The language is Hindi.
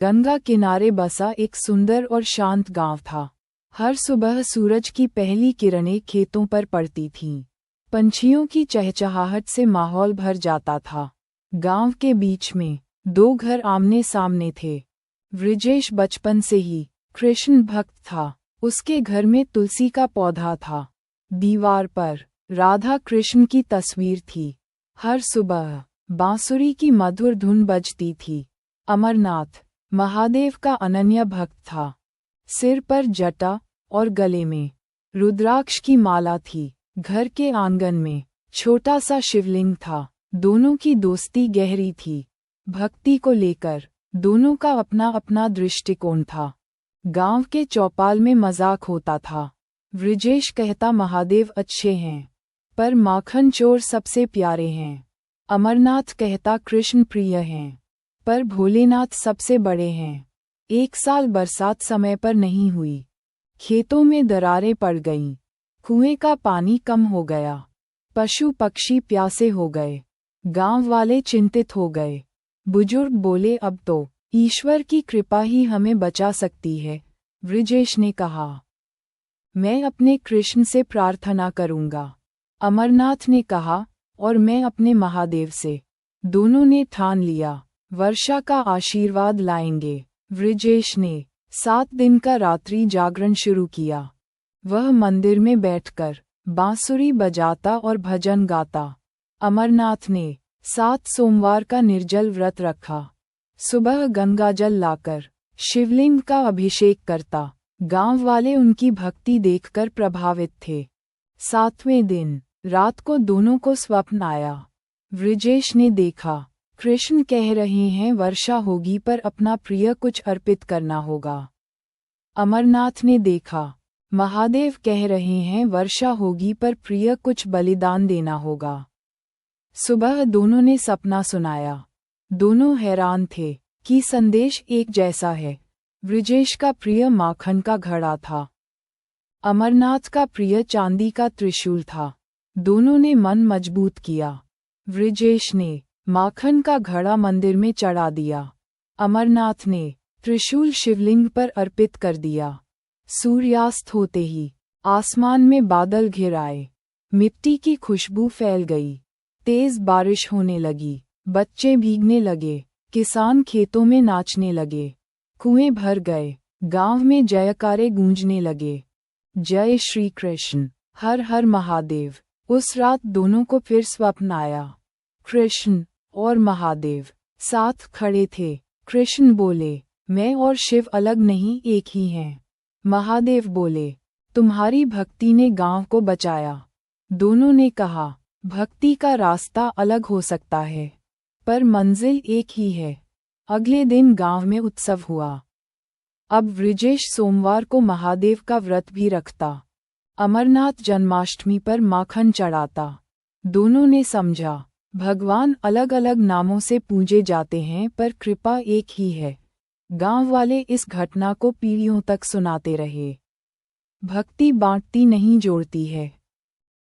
गंगा किनारे बसा एक सुंदर और शांत गांव था। हर सुबह सूरज की पहली किरणें खेतों पर पड़ती थीं। पंछियों की चहचहाहट से माहौल भर जाता था। गांव के बीच में दो घर आमने सामने थे। वृजेश बचपन से ही कृष्ण भक्त था। उसके घर में तुलसी का पौधा था। दीवार पर राधा कृष्ण की तस्वीर थी। हर सुबह बांसुरी की मधुर धुन बजती थी। अमरनाथ महादेव का अनन्य भक्त था। सिर पर जटा और गले में रुद्राक्ष की माला थी। घर के आंगन में छोटा सा शिवलिंग था। दोनों की दोस्ती गहरी थी। भक्ति को लेकर दोनों का अपना अपना दृष्टिकोण था। गांव के चौपाल में मजाक होता था। वृजेश कहता महादेव अच्छे हैं, पर माखन चोर सबसे प्यारे हैं। अमरनाथ कहता कृष्ण प्रिय हैं, पर भोलेनाथ सबसे बड़े हैं। एक साल बरसात समय पर नहीं हुई। खेतों में दरारें पड़ गईं। कुएं का पानी कम हो गया। पशु पक्षी प्यासे हो गए। गांव वाले चिंतित हो गए। बुजुर्ग बोले अब तो ईश्वर की कृपा ही हमें बचा सकती है। वृजेश ने कहा मैं अपने कृष्ण से प्रार्थना करूंगा। अमरनाथ ने कहा और मैं अपने महादेव से। दोनों ने ठान लिया वर्षा का आशीर्वाद लाएंगे। वृजेश ने 7 दिन का रात्रि जागरण शुरू किया। वह मंदिर में बैठकर बांसुरी बजाता और भजन गाता। अमरनाथ ने 7 सोमवार का निर्जल व्रत रखा। सुबह गंगाजल लाकर शिवलिंग का अभिषेक करता। गांव वाले उनकी भक्ति देखकर प्रभावित थे। 7वें दिन रात को दोनों को स्वप्न आया। वृजेश ने देखा कृष्ण कह रहे हैं वर्षा होगी पर अपना प्रिय कुछ अर्पित करना होगा। अमरनाथ ने देखा महादेव कह रहे हैं वर्षा होगी पर प्रिय कुछ बलिदान देना होगा। सुबह दोनों ने सपना सुनाया। दोनों हैरान थे कि संदेश एक जैसा है। वृजेश का प्रिय माखन का घड़ा था। अमरनाथ का प्रिय चांदी का त्रिशूल था। दोनों ने मन मजबूत किया। वृजेश ने माखन का घड़ा मंदिर में चढ़ा दिया। अमरनाथ ने त्रिशूल शिवलिंग पर अर्पित कर दिया। सूर्यास्त होते ही आसमान में बादल घिर आए। मिट्टी की खुशबू फैल गई। तेज बारिश होने लगी। बच्चे भीगने लगे। किसान खेतों में नाचने लगे। कुएं भर गए। गांव में जयकारे गूंजने लगे। जय श्री कृष्ण, हर हर महादेव। उस रात दोनों को फिर स्वप्न आया। कृष्ण और महादेव साथ खड़े थे। कृष्ण बोले मैं और शिव अलग नहीं एक ही हैं। महादेव बोले तुम्हारी भक्ति ने गांव को बचाया। दोनों ने कहा भक्ति का रास्ता अलग हो सकता है, पर मंजिल एक ही है। अगले दिन गांव में उत्सव हुआ। अब वृजेश सोमवार को महादेव का व्रत भी रखता। अमरनाथ जन्माष्टमी पर माखन चढ़ाता। दोनों ने समझा भगवान अलग अलग नामों से पूजे जाते हैं पर कृपा एक ही है। गांव वाले इस घटना को पीढ़ियों तक सुनाते रहे। भक्ति बांटती नहीं जोड़ती है।